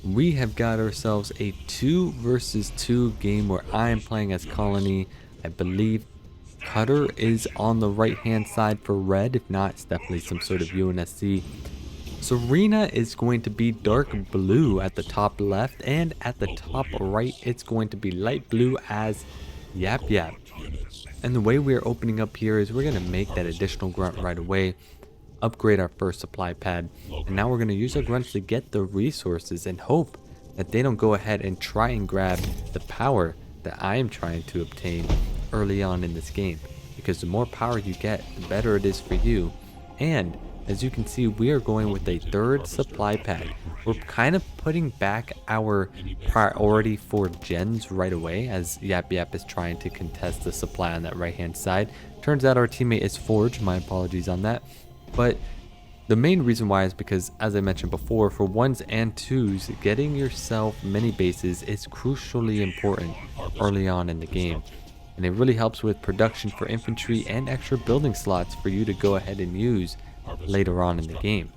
we have got ourselves a 2 versus 2 game where I am playing as Colony. I believe Cutter is on the right hand side for red. If not, it's definitely some sort of UNSC. Serena is going to be dark blue at the top left, and at the top right it's going to be light blue as Yap Yap. And the way we are opening up here is we're going to make that additional grunt right away, upgrade our first supply pad, and now we're going to use our grunts to get the resources and hope that they don't go ahead and try and grab the power that I am trying to obtain early on in this game, because the more power you get, the better it is for you. And as you can see, we are going with a third supply pad. We're kind of putting back our priority for gens right away, as Yap Yap is trying to contest the supply on that right hand side. Turns out our teammate is Forge, my apologies on that. But the main reason why is because, as I mentioned before, for 1s and 2s, getting yourself mini bases is crucially important early on in the game. And it really helps with production for infantry and extra building slots for you to go ahead and use later on in the game.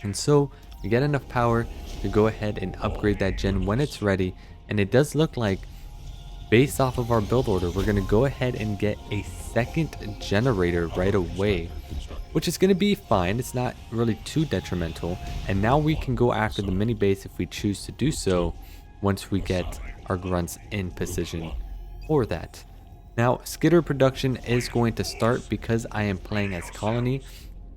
And so you get enough power to go ahead and upgrade that gen when it's ready. And it does look like, based off of our build order, we're going to go ahead and get a second generator right away, which is going to be fine. It's not really too detrimental. And now we can go after the mini base if we choose to do so once we get our grunts in position for that. Now, skitter production is going to start because I am playing as Colony.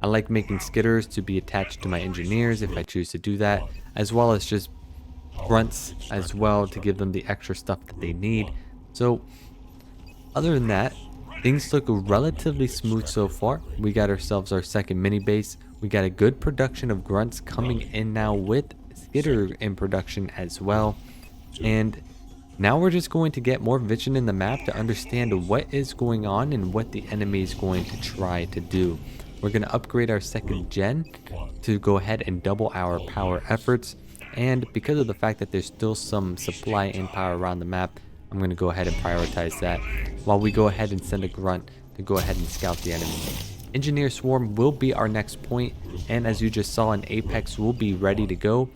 I like making skitters to be attached to my engineers if I choose to do that, as well as just grunts as well to give them the extra stuff that they need. So other than that, things look relatively smooth so far. We got ourselves our second mini base. We got a good production of grunts coming in now with skitter in production as well. And now we're just going to get more vision in the map to understand what is going on and what the enemy is going to try to do. We're going to upgrade our second gen to go ahead and double our power efforts. And because of the fact that there's still some supply and power around the map, I'm going to go ahead and prioritize that while we go ahead and send a grunt to go ahead and scout the enemy. Engineer Swarm will be our next point, and as you just saw, an Apex will be ready to go.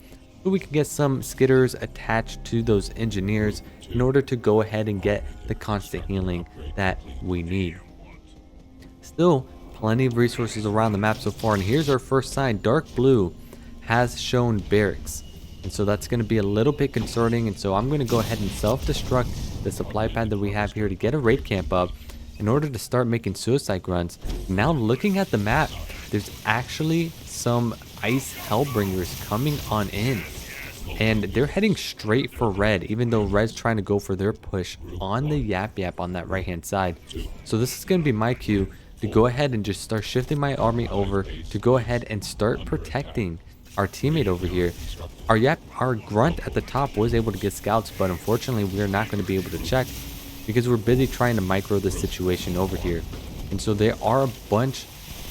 So we can get some skitters attached to those engineers in order to go ahead and get the constant healing that we need. Still, plenty of resources around the map so far, and here's our first sign. Dark blue has shown barracks, and so that's going to be a little bit concerning. And so I'm going to go ahead and self-destruct the supply pad that we have here to get a raid camp up in order to start making suicide grunts. Now looking at the map, there's actually some ice hellbringers coming on in, and they're heading straight for red, even though red's trying to go for their push on the Yap Yap on that right hand side. So this is going to be my cue to go ahead and just start shifting my army over to go ahead and start protecting our teammate over here. Our grunt at the top was able to get scouts, but unfortunately we are not going to be able to check because we're busy trying to micro this situation over here. And so there are a bunch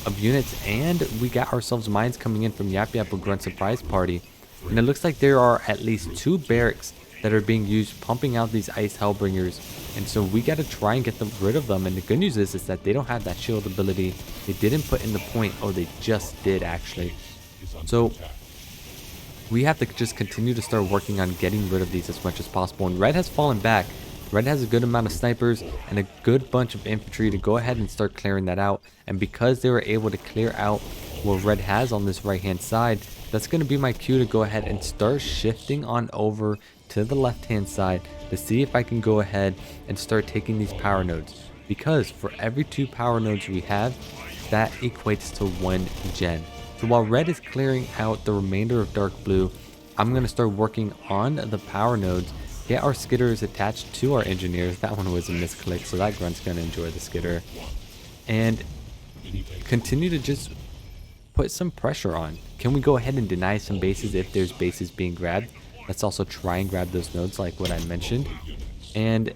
of units, and we got ourselves mines coming in from Yap Yap with Grunt Surprise Party. And it looks like there are at least 2 barracks that are being used pumping out these ice hellbringers, and so we got to try and get rid of them. And the good news is that they don't have that shield ability. They didn't put in the point. Oh, they just did actually. So we have to just continue to start working on getting rid of these as much as possible. And red has fallen back. Red has a good amount of snipers and a good bunch of infantry to go ahead and start clearing that out. And because they were able to clear out what red has on this right hand side, that's going to be my cue to go ahead and start shifting on over to the left hand side to see if I can go ahead and start taking these power nodes, because for every 2 power nodes we have, that equates to 1 gen. So while red is clearing out the remainder of dark blue, I'm going to start working on the power nodes, get our skitters attached to our engineers. That one was a misclick, so that grunt's going to enjoy the skitter, and continue to just put some pressure on. Can we go ahead and deny some bases if there's bases being grabbed? Let's also try and grab those nodes like what I mentioned. And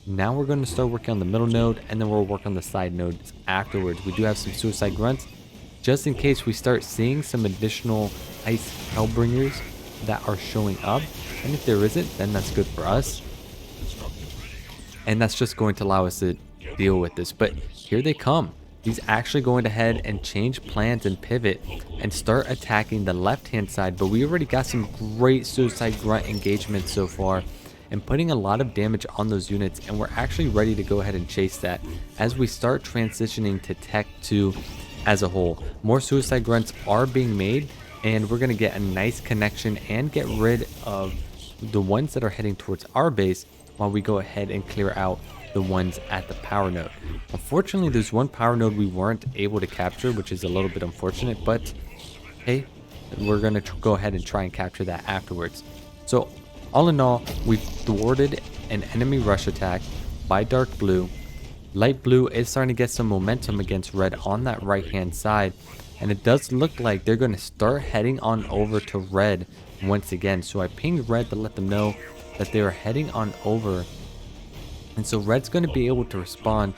now we're going to start working on the middle node, and then we'll work on the side nodes afterwards. We do have some suicide grunts just in case we start seeing some additional ice hellbringers that are showing up, and if there isn't, then that's good for us, and that's just going to allow us to deal with this. But here they come. he's actually going ahead and change plans and pivot and start attacking the left hand side. But we already got some great suicide grunt engagement so far and putting a lot of damage on those units, and we're actually ready to go ahead and chase that as we start transitioning to Tech 2 as a whole. More suicide grunts are being made, and we're going to get a nice connection and get rid of the ones that are heading towards our base while we go ahead and clear out the ones at the power node. Unfortunately, there's one power node we weren't able to capture, which is a little bit unfortunate, but hey, we're going to go ahead and try and capture that afterwards. So all in all, we've thwarted an enemy rush attack by Dark Blue. Light Blue is starting to get some momentum against Red on that right hand side, and it does look like they're going to start heading on over to Red once again. So I pinged Red to let them know that they are heading on over, and so Red's going to be able to respond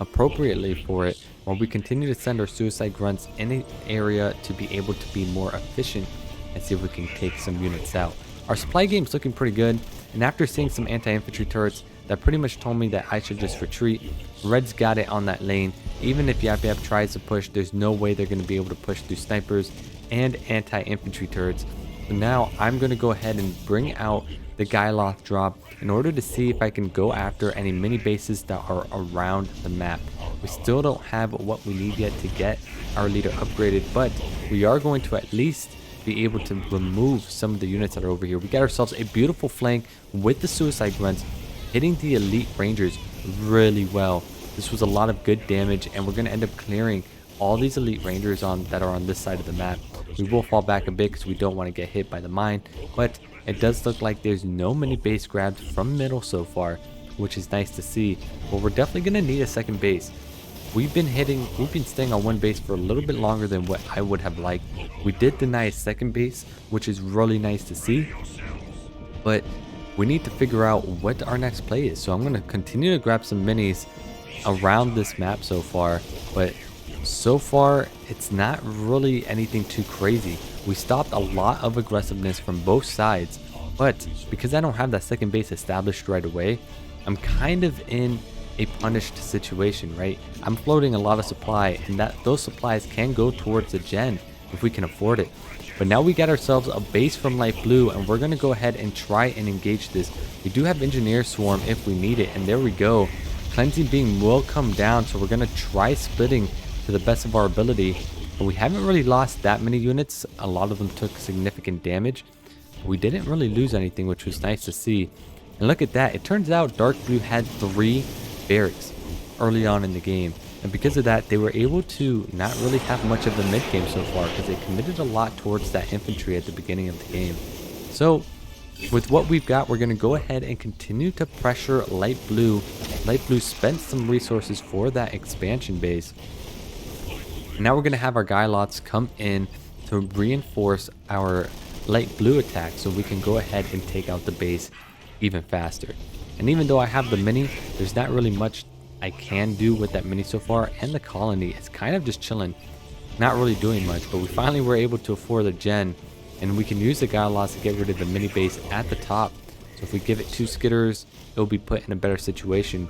appropriately for it while we continue to send our suicide grunts in an area to be able to be more efficient and see if we can take some units out. Our supply game's looking pretty good, and after seeing some anti-infantry turrets that pretty much told me that I should just retreat, Red's got it on that lane. Even if Yap Yap tries to push, there's no way they're going to be able to push through snipers and anti-infantry turrets. So now I'm going to go ahead and bring out the Gyloth drop in order to see if I can go after any mini bases that are around the map. We still don't have what we need yet to get our leader upgraded, but we are going to at least be able to remove some of the units that are over here. We got ourselves a beautiful flank with the suicide grunts hitting the elite rangers really well. This was a lot of good damage, and we're going to end up clearing all these elite rangers that are on this side of the map. We will fall back a bit because we don't want to get hit by the mine, but it does look like there's no mini base grabs from middle so far, which is nice to see. But we're definitely going to need a second base. We've been staying on one base for a little bit longer than what I would have liked. We did deny a second base, which is really nice to see, but we need to figure out what our next play is. So I'm going to continue to grab some minis around this map so far, but so far it's not really anything too crazy. We stopped a lot of aggressiveness from both sides, but because I don't have that second base established right away, I'm kind of in a punished situation, right? I'm floating a lot of supply, and those supplies can go towards the gen if we can afford it. But now we got ourselves a base from Light Blue, and we're going to go ahead and try and engage this. We do have Engineer Swarm if we need it, and there we go. Cleansing Beam will come down, so we're going to try splitting to the best of our ability. But we haven't really lost that many units. A lot of them took significant damage. We didn't really lose anything, which was nice to see. And look at that. It turns out Dark Blue had 3 Barracks early on in the game, and because of that they were able to not really have much of the mid game so far because they committed a lot towards that infantry at the beginning of the game. So with what we've got, we're going to go ahead and continue to pressure Light Blue. Light Blue spent some resources for that expansion base, and now we're going to have our Gyloths come in to reinforce our Light Blue attack so we can go ahead and take out the base even faster. And even though I have the mini, there's not really much I can do with that mini so far, and the colony is kind of just chilling, not really doing much. But we finally were able to afford the gen, and we can use the Gyloths to get rid of the mini base at the top. So if we give it 2 skitters, it'll be put in a better situation.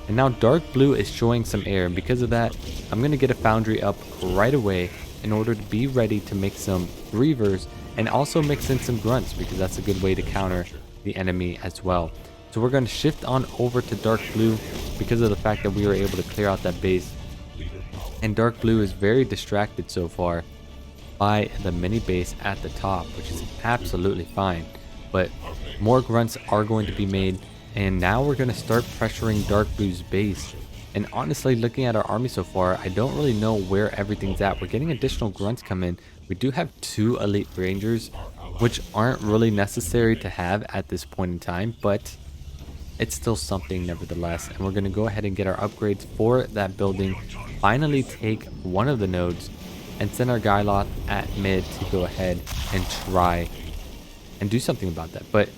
And now Dark Blue is showing some air, and because of that, I'm going to get a foundry up right away in order to be ready to make some Reavers and also mix in some grunts, because that's a good way to counter the enemy as well. So we're going to shift on over to Dark Blue because of the fact that we were able to clear out that base. And Dark Blue is very distracted so far by the mini base at the top, which is absolutely fine. But more grunts are going to be made, and now we're going to start pressuring Dark Blue's base. And honestly, looking at our army so far, I don't really know where everything's at. We're getting additional grunts come in. We do have 2 elite rangers, which aren't really necessary to have at this point in time, but it's still something nevertheless. And we're going to go ahead and get our upgrades for that building, finally take one of the nodes, and send our Gyloth at mid to go ahead and try and do something about that. But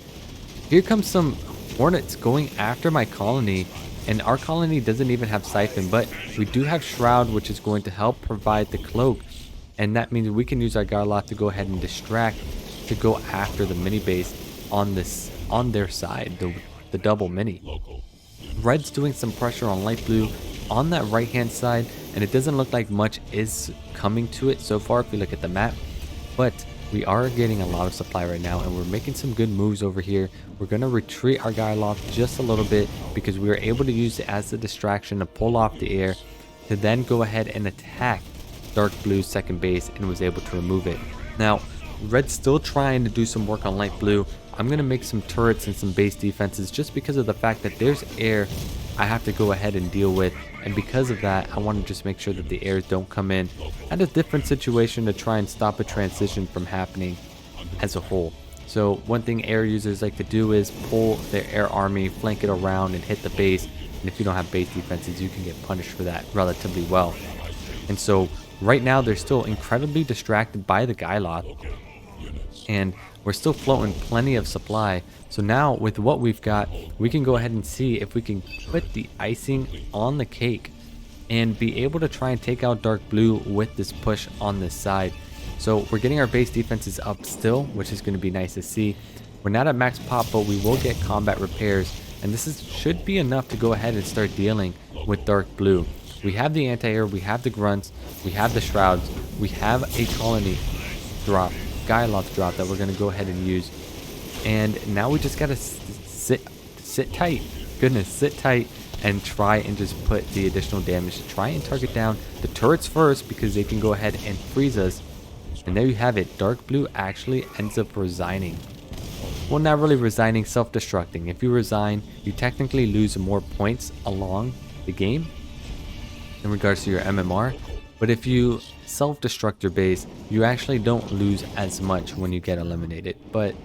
here comes some Hornets going after my colony, and our colony doesn't even have Siphon, but we do have Shroud, which is going to help provide the cloak, and that means we can use our Gyloth to go ahead and distract to go after the mini base on their side, the double mini. Red's doing some pressure on Light Blue on that right hand side, and it doesn't look like much is coming to it so far if you look at the map. But we are getting a lot of supply right now, and we're making some good moves over here. We're going to retreat our guy loft just a little bit because we were able to use it as a distraction to pull off the air to then go ahead and attack dark blue's second base, and was able to remove it. Now, red's still trying to do some work on light blue. I'm going to make some turrets and some base defenses just because of the fact that there's air I have to go ahead and deal with, and because of that I want to just make sure that the airs don't come in at a different situation to try and stop a transition from happening as a whole. So one thing air users like to do is pull their air army, flank it around and hit the base, and if you don't have base defenses you can get punished for that relatively well. And so right now they're still incredibly distracted by the Guyloth, and we're still floating plenty of supply. So now with what we've got, we can go ahead and see if we can put the icing on the cake and be able to try and take out dark blue with this push on this side. So we're getting our base defenses up still, which is going to be nice to see. We're not at max pop, but we will get combat repairs, and this should be enough to go ahead and start dealing with dark blue. We have the anti-air, we have the grunts, we have the shrouds, we have a colony drop, Guyloth drop that we're going to go ahead and use. And now we just got to sit tight. Goodness, sit tight and try and just put the additional damage to try and target down the turrets first, because they can go ahead and freeze us. And there you have it. Dark blue actually ends up resigning. Well, not really resigning, self-destructing. If you resign, you technically lose more points along the game in regards to your MMR. But if you self-destruct your base, you actually don't lose as much when you get eliminated. But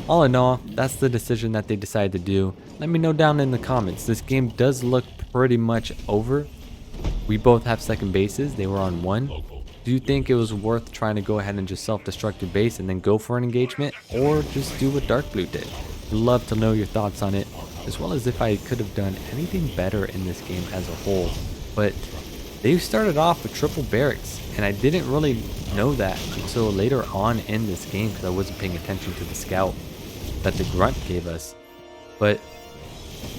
all in all, that's the decision that they decided to do. Let me know down in the comments. This game does look pretty much over. We both have second bases. They were on one. Do you think it was worth trying to go ahead and just self-destruct your base and then go for an engagement, or just do what dark blue did? I'd love to know your thoughts on it, as well as if I could have done anything better in this game as a whole. But they started off with triple barracks, and I didn't really know that until later on in this game because I wasn't paying attention to the scout that the grunt gave us. But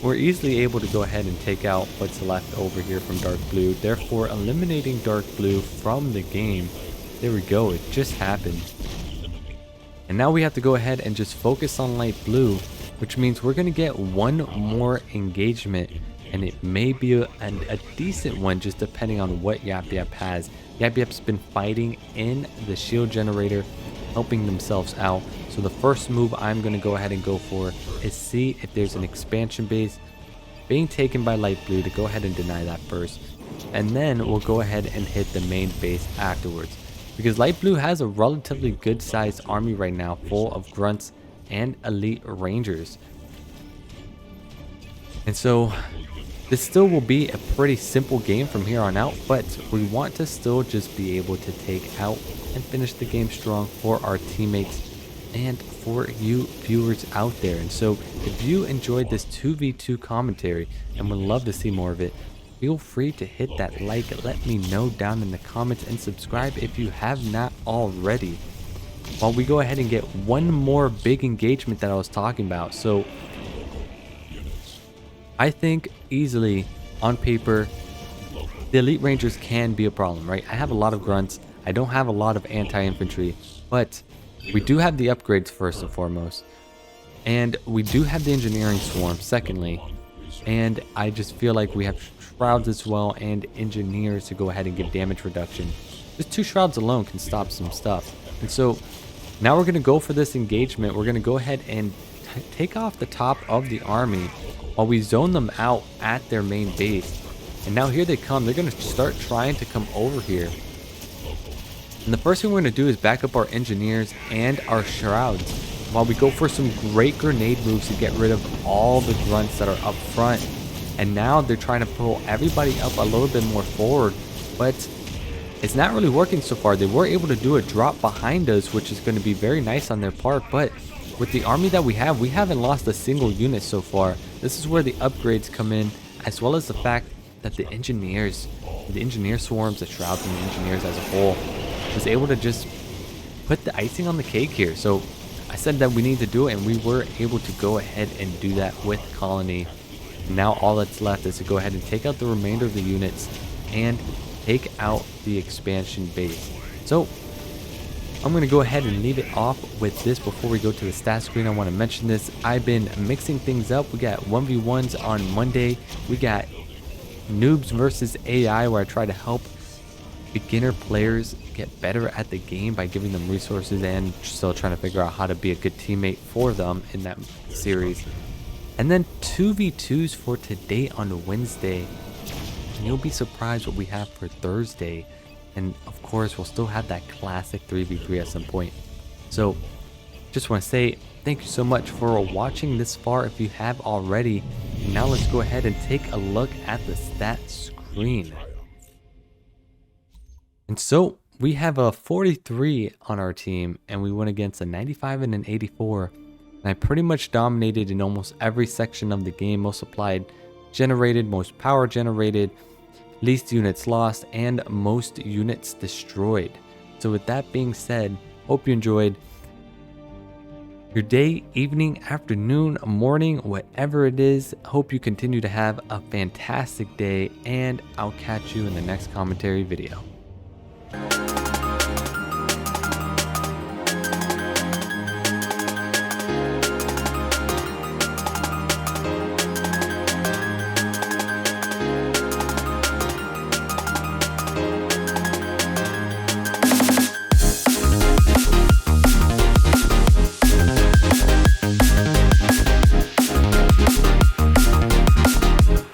we're easily able to go ahead and take out what's left over here from dark blue, therefore eliminating dark blue from the game. There we go, it just happened. And now we have to go ahead and just focus on light blue, which means we're going to get one more engagement, and it may be a decent one just depending on what Yap Yap has. Yap Yap's been fighting in the shield generator, helping themselves out. So the first move I'm going to go ahead and go for is see if there's an expansion base being taken by light blue to go ahead and deny that first. And then we'll go ahead and hit the main base afterwards, because light blue has a relatively good sized army right now full of grunts and elite rangers. And so this still will be a pretty simple game from here on out, but we want to still just be able to take out and finish the game strong for our teammates and for you viewers out there. And so if you enjoyed this 2v2 commentary and would love to see more of it, feel free to hit that like, let me know down in the comments, and subscribe if you have not already, while we go ahead and get one more big engagement that I was talking about. So I think easily on paper the elite rangers can be a problem, right? I have a lot of grunts, I don't have a lot of anti-infantry, but we do have the upgrades first and foremost, and we do have the engineering swarm secondly, and I just feel like we have shrouds as well and engineers to go ahead and give damage reduction. Just 2 shrouds alone can stop some stuff. And so now we're going to go for this engagement. We're going to go ahead and take off the top of the army while we zone them out at their main base. And now here they come. They're going to start trying to come over here. And the first thing we're going to do is back up our engineers and our shrouds while we go for some great grenade moves to get rid of all the grunts that are up front. And now they're trying to pull everybody up a little bit more forward, but it's not really working so far. They were able to do a drop behind us, which is going to be very nice on their part, but with the army that we haven't lost a single unit so far. This is where the upgrades come in, as well as the fact that the engineer swarms, the shrouds, and the engineers as a whole was able to just put the icing on the cake here. So I said that we need to do it, and we were able to go ahead and do that with colony. Now all that's left is to go ahead and take out the remainder of the units and take out the expansion base. So I'm going to go ahead and leave it off with this before we go to the stat screen. I want to mention this. I've been mixing things up. We got 1v1s on Monday. We got noobs versus AI, where I try to help beginner players get better at the game by giving them resources and still trying to figure out how to be a good teammate for them in that series. And then 2v2s for today on Wednesday. And you'll be surprised what we have for Thursday. And of course, we'll still have that classic 3v3 at some point. So just want to say thank you so much for watching this far if you have already. And now let's go ahead and take a look at the stat screen. And so we have a 43 on our team, and we went against a 95 and an 84. And I pretty much dominated in almost every section of the game. Most supplied generated, most power generated, least units lost, and most units destroyed. So with that being said, hope you enjoyed your day, evening, afternoon, morning, whatever it is. Hope you continue to have a fantastic day, and I'll catch you in the next commentary video.